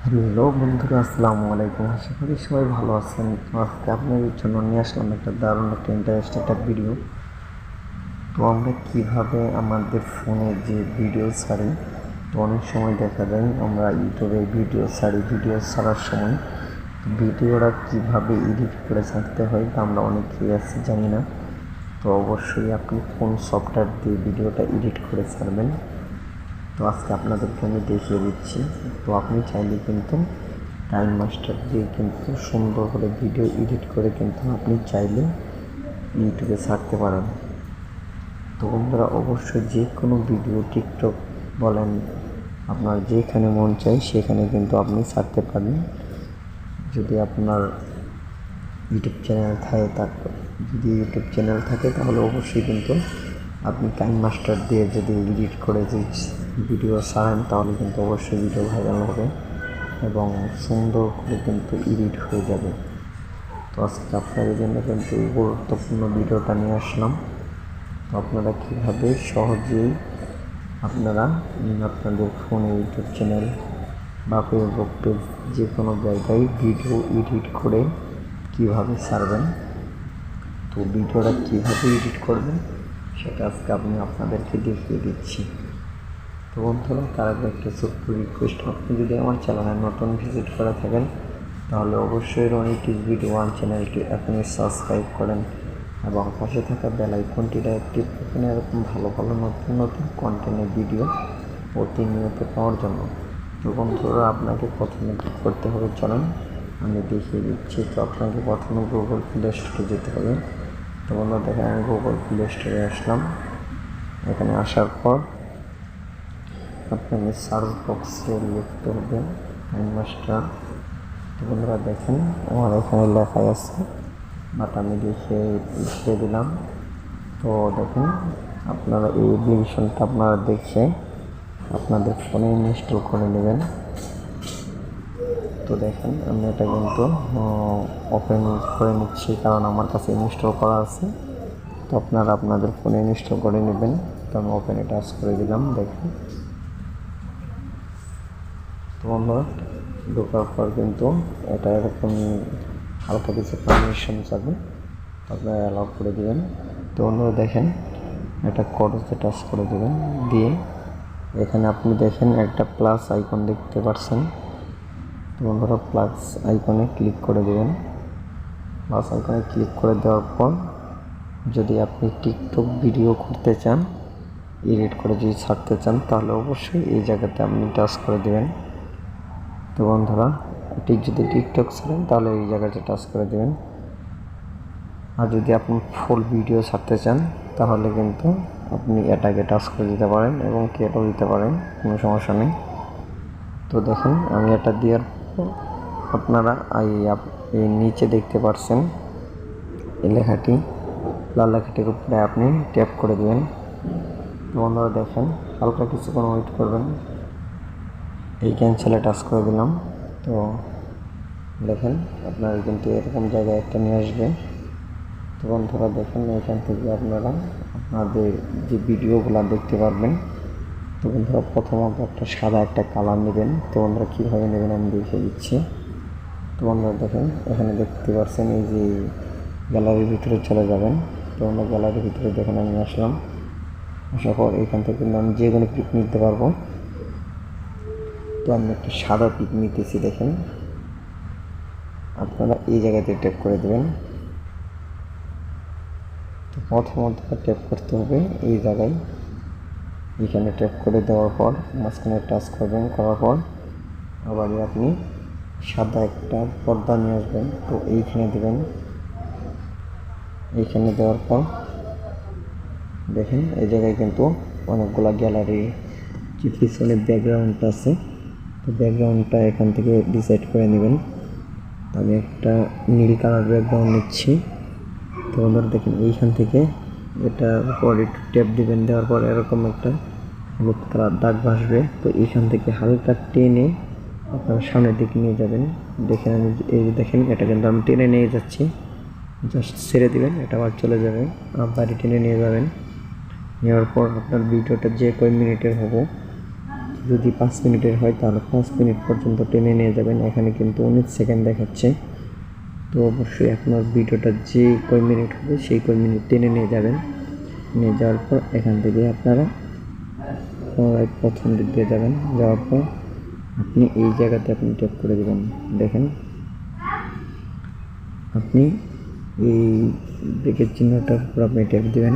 Hello বন্ধুরা, আসসালামু আলাইকুম। আশা করি সবাই ভালো আছেন। তো আজকে আপনাদের জন্য নিয়ে আসলাম একটা দারুণ একটা ইন্টারেস্টিং একটা ভিডিও। তো আমরা কীভাবে আমাদের ফোনে যে ভিডিও ছাড়ি, তো অনেক সময় দেখা যায় আমরা ইউটিউবে ভিডিও ছাড়ি, ভিডিও ছাড়ার সময় ভিডিওটা কীভাবে এডিট করে ছাড়তে হয় তা আমরা অনেকেই আছি জানি না। তো অবশ্যই আপনি কোন সফটওয়্যার দিয়ে ভিডিওটা এডিট করে ছাড়বেন, তো আজকে আপনাদেরকে আমি দেখিয়ে দিচ্ছি। তো আপনি চাইলে কিন্তু টাইম মাস্টার দিয়ে কিন্তু সুন্দর করে ভিডিও এডিট করে কিন্তু আপনি চাইলে ইউটিউবে ছাড়তে পারেন। তো বন্ধুরা, অবশ্যই যে কোনো ভিডিও টিকটক বলেন, আপনার যেখানে মন চায় সেখানে কিন্তু আপনি ছাড়তে পারেন। যদি আপনার ইউটিউব চ্যানেল থাকে তাহলে অবশ্যই কিন্তু আপনি টাইম মাস্টার দিয়ে যদি এডিট করে যে ভিডিও ছাড়েন তাহলে কিন্তু অবশ্যই ভিডিও ভাইরাল হবে এবং সুন্দর করে কিন্তু এডিট হয়ে যাবে। তো আজকে আপনাদের জন্য কিন্তু এই গুরুত্বপূর্ণ ভিডিওটা নিয়ে আসলাম। তো আপনারা কীভাবে সহজেই আপনারা আপনাদের ফোনে ইউটিউব চ্যানেল বা ফেসবুক পেজ যে কোনো জায়গায় ভিডিও এডিট করে কীভাবে ছাড়বেন, তো ভিডিওটা কীভাবে এডিট করবেন সেটা আজকে আমি আপনাদেরকে দেখিয়ে দিচ্ছি। তো বন্ধুরা, তার আগে একটা ছোট্ট রিকোয়েস্ট, আপনি যদি আমার চ্যানেলে নতুন ভিজিট করে থাকেন তাহলে অবশ্যই রনি টিভি ভিডিও ওয়ান চ্যানেলটি আপনি সাবস্ক্রাইব করেন এবং পাশে থাকা বেল আইকনটিটা অ্যাক্টিভ রাখেন এরকম ভালো ভালো নতুন নতুন কন্টেন্টের ভিডিও প্রতিনিয়ত পাওয়ার জন্য। তো বন্ধুরা, আপনাকে প্রথমে কী করতে হবে চলেন আমি দেখিয়ে দিচ্ছি। তো আপনাকে প্রথমে গুগল প্লে স্টোরে যেতে হবে। তো বন্ধুরা দেখেন, আমি গুগল প্লে স্টোরে আসলাম। এখানে আসার পর আপনাকে সার্চ বক্সে লিখতে হবে টাইম মাস্টার। তো বন্ধুরা দেখেন, আমার এখানে লেখা আছে, বাট আমি লিখে দিলাম। তো দেখেন, আপনারা এই অ্যাপ্লিকেশনটা আপনারা দেখে আপনাদের ফোনে ইনস্টল করে নেবেন। তো দেখেন, আমি এটা কিন্তু ওপেন করে নিচ্ছি কারণ আমার কাছে ইনস্টল করা আছে। তো আপনারা আপনাদের ফোনে ইনস্টল করে নেবেন। তো আমি ওপেনে টাচ করে দিলাম। দেখেন, তো বন্ধুরা ঢোকার পর কিন্তু এটা এরকম হালকা কিছু পারমিশন যাবে, আপনারা অ্যালাউ করে দেবেন। তো বন্ধুরা দেখেন, এটা কোডতে টাচ করে দেবেন, দিয়ে এখানে আপনি দেখেন একটা প্লাস আইকন দেখতে পাচ্ছেন। তো বন্ধুরা প্লাস আইকনে ক্লিক করে দেবেন। প্লাস আইকনে ক্লিক করে দেওয়ার পর যদি আপনি টিকটক ভিডিও করতে চান, এডিট করে যদি ছাড়তে চান তাহলে অবশ্যই এই জায়গাতে আপনি টাচ করে দেবেন। তো বন্ধুরা, যদি টিকটক ছাড়েন তাহলে এই জায়গাটা টাচ করে দেবেন। আর যদি আপনি ফুল ভিডিও ছাড়তে চান তাহলে কিন্তু আপনি এটাকে টাচ করে দিতে পারেন এবং কেটেও দিতে পারেন, কোনো সমস্যা নেই। তো দেখেন, আমি এটা দেওয়ার পর আপনারা এই নিচে দেখতে পাচ্ছেন এই লেখাটি, লাল লেখাটির উপরে আপনি ট্যাপ করে দেবেন। তো বন্ধুরা দেখেন, হালকা কিছুক্ষণ ওয়েট করবেন। এই ক্যান্সেলে টাচ করে দিলাম। তো দেখেন, আপনারা কিন্তু এরকম জায়গায় একটা নিয়ে আসবে। তো বন্ধুরা দেখেন, এখান থেকে আপনারা আপনাদের যে ভিডিওগুলো দেখতে পারবেন। তো বন্ধুরা প্রথমত একটা সাদা একটা কালার নেবেন। তো বন্ধুরা কীভাবে নেবেন আমি দেখিয়ে দিচ্ছি। তো বন্ধুরা দেখেন, এখানে দেখতে পাচ্ছেন এই যে গ্যালারির ভিতরে চলে যাবেন। তো আমরা গ্যালারির ভিতরে দেখেন আমি আসলাম। আসার পর এখান থেকে কিন্তু আমি যে কোনো পিক নিতে পারবো। তো আমি একটা সাদা পিক নিতেছি। দেখেন, আপনারা এই জায়গাতে ট্যাপ করে দেবেন। তো প্রথমত ট্যাপ করতে হবে এই জায়গায়, এখানে ট্যাপ করে দেওয়ার পর মাঝখানে টাচ করবেন, করার পর আবার আপনি সাদা একটা পর্দা নিয়ে আসবেন। তো এইখানে দেবেন। এইখানে দেওয়ার পর দেখেন এই জায়গায় কিন্তু অনেকগুলো গ্যালারি যে পিছনে ব্যাকগ্রাউন্ডটা আছে, তো ব্যাকগ্রাউন্ডটা এখান থেকে ডিসাইড করে নেবেন। তো আমি একটা নীল কালার ব্যাকগ্রাউন্ড নিচ্ছি। তো ওনারা দেখেন এইখান থেকে এটার উপর একটু ট্যাপ দিবেন, দেওয়ার পর এরকম একটা হলুদ কালার দাগ ভাসবে। তো এইখান থেকে হালকা টেনে আপনার সামনের দিকে নিয়ে যাবেন। দেখেন আমি এই দেখেন, এটা কিন্তু আমি টেনে নিয়ে যাচ্ছি, জাস্ট ছেড়ে দিবেন, এটা আবার চলে যাবে। বাড়ি টেনে নিয়ে যাবেন। নেওয়ার পর আপনার ভিডিওটা যে কয় মিনিটের হবো যদি 5 মিনিটের হয় তাহলে 5 মিনিট পর্যন্ত টেনে নিয়ে যাবেন। এখানে কিন্তু 19 সেকেন্ড দেখাচ্ছে। তো অবশ্যই আপনার ভিডিওটা যে কয় মিনিট হবে সেই কয় মিনিট টেনে নিয়ে যাবেন। নিয়ে যাওয়ার পর এখান থেকে আপনারা প্রথম দিক দিয়ে যাবেন। যাওয়ার পর আপনি এই জায়গাতে আপনি ট্যাপ করে দেবেন। দেখেন আপনি এই ব্রেকের চিহ্নটার উপর আপনি ট্যাপ দেবেন।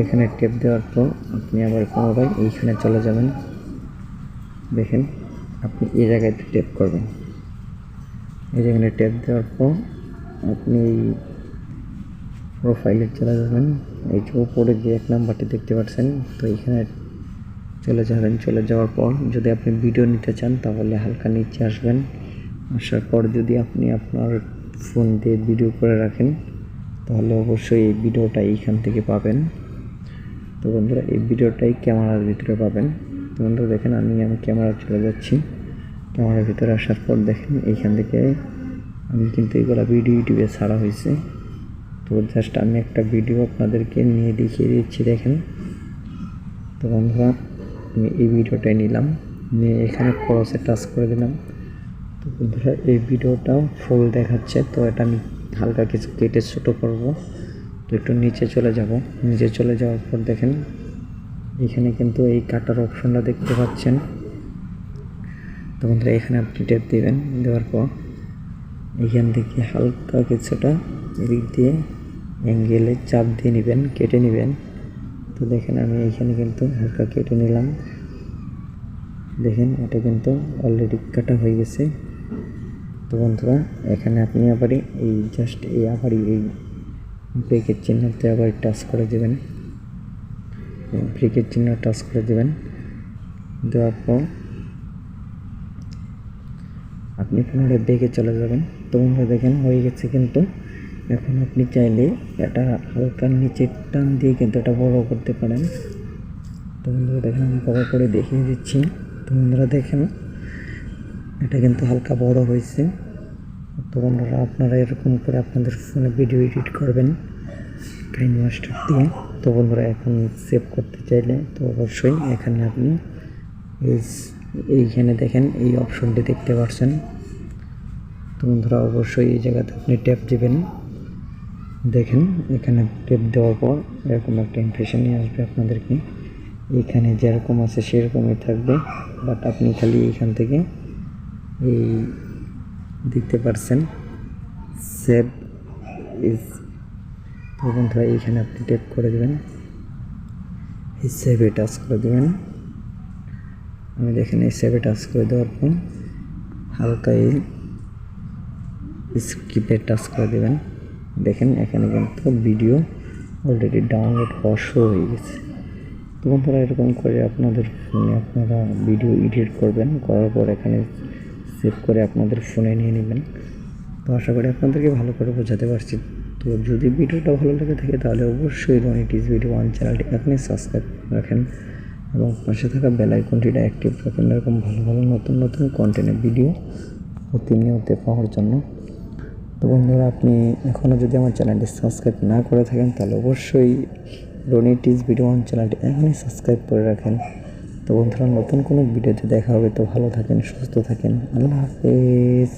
এখানে ট্যাপ দেওয়ার পর আপনি আবার পুনরায় এইখানে চলে যাবেন। দেখেন আপনি এই জায়গায় ট্যাপ করবেন। এই যেখানে ট্যাপ দেওয়ার পর আপনি প্রোফাইলে চলে যাবেন। এই যে উপরে যে 1 নাম্বারটি দেখতে পাচ্ছেন, তো এখানে চলে যাবেন। চলে যাওয়ার পর যদি আপনি ভিডিও নিতে চান তাহলে হালকা নিচে আসবেন। আসার পর যদি আপনি আপনার ফোন দিয়ে ভিডিও করে রাখেন তাহলে অবশ্যই এই ভিডিওটা এইখান থেকে পাবেন। তো বন্ধুরা এই ভিডিওটাই ক্যামেরার ভিতরে পাবেন। তো বন্ধুরা দেখেন আমি ক্যামেরা চলে যাচ্ছি। ক্যামেরার ভিতরে আসার পর দেখেন এইখান থেকে আমি কিন্তু এগুলো ভিডিও ইউটিউবে ছাড়া হয়েছে। তো জাস্ট আমি একটা ভিডিও আপনাদেরকে নিয়ে দেখিয়ে দিচ্ছি। দেখেন তো বন্ধুরা আমি এই ভিডিওটাই নিলাম, নিয়ে এখানে ক্রসে টাচ করে দিলাম। তো বন্ধুরা এই ভিডিওটাও ফুল দেখাচ্ছে। তো এটা আমি হালকা কিছু কেটে ছোটো করব। তো একটু নিচে চলে যাব। নিচে চলে যাওয়ার পর দেখেন এখানে কিন্তু এই কাটার অপশনটা দেখতে পাচ্ছেন। তো বন্ধুরা এখানে আপনি ট্যাপ দেবেন। দেওয়ার পর এখান থেকে হালকা কিছুটা এদিক দিয়ে অ্যাঙ্গেলে চাপ দিয়ে নেবেন, কেটে নেবেন। তো দেখেন আমি এইখানে কিন্তু হালকা কেটে নিলাম। দেখেন এটা কিন্তু অলরেডি কাটা হয়ে গেছে। তো বন্ধুরা এখানে আপনি আবার এই জাস্ট এই আবার এই ব্রেকের চিহ্নতে আবার টাচ করে দেবেন। ব্রেকের চিহ্ন টাচ করে দেবেন। দেওয়ার পর আপনি পুনরায় ব্রেকে চলে যাবেন। তো বন্ধুরা দেখেন হয়ে গেছে। কিন্তু এখন আপনি চাইলে এটা হালকা নিচের টান দিয়ে কিন্তু এটা বড় করতে পারেন। তো বন্ধুরা দেখেন আমি বড় করে দেখিয়ে দিচ্ছি। তো বন্ধুরা দেখেন এটা কিন্তু হালকা বড় হয়েছে। তো বন্ধুরা আপনারা এরকম করে আপনাদের ফোনে ভিডিও এডিট করবেন কাইনমাস্টার দিয়ে। তো বন্ধুরা এখন সেভ করতে চাইলে তো অবশ্যই এখানে আপনি এইখানে দেখেন এই অপশনটি দেখতে পাচ্ছেন। তো বন্ধুরা অবশ্যই এই জায়গাতে আপনি ট্যাপ দেবেন। দেখেন এখানে ট্যাপ দেওয়ার পর এরকম একটা ইমপ্রেশন নিয়ে আসবে আপনাদেরকে। এখানে যেরকম আছে সেরকমই থাকবে, বাট আপনি খালি এখান থেকে এই দেখতে পাচ্ছেন সেভ ইজ। তো বন্ধুরা এইখানে আপনি ট্যাপ করে দেবেন, এই সেভে টাচ করে দেবেন। আমি দেখেন এই সেভে টাচ করে দেওয়ার পর হালকা এই স্কিপে টাচ করে দেবেন। দেখেন এখানে কিন্তু ভিডিও অলরেডি ডাউনলোড হওয়া শুরু হয়ে গেছে। তো বন্ধুরা এরকম করে আপনাদের ফোনে আপনারা ভিডিও এডিট করবেন, করার পর এখানে সেভ করে আপনাদের ফোনে নিয়ে নেবেন। তো আশা করি আপনাদেরকে ভালো করে বোঝাতে পারছি। তো যদি ভিডিওটা ভালো লেগে থাকে তাহলে অবশ্যই রনিটিজ ভিডিও 1 চ্যানেলটি এখনই সাবস্ক্রাইব রাখেন এবং পাশে থাকা বেল আইকনটিটা অ্যাক্টিভ রাখেন এরকম ভালো ভালো নতুন নতুন কন্টেন্টের ভিডিও প্রতিনিয়ত পাওয়ার জন্য। তো বন্ধুরা আপনি এখনও যদি আমার চ্যানেলটি সাবস্ক্রাইব না করে থাকেন তাহলে অবশ্যই রনিটিজ ভিডিও 1 চ্যানেলটি এখনই সাবস্ক্রাইব করে রাখেন। তো বন্ধুরা নতুন কোনো ভিডিওতে দেখা হবে। তো ভালো থাকেন, সুস্থ থাকেন, আল্লাহ হাফেজ।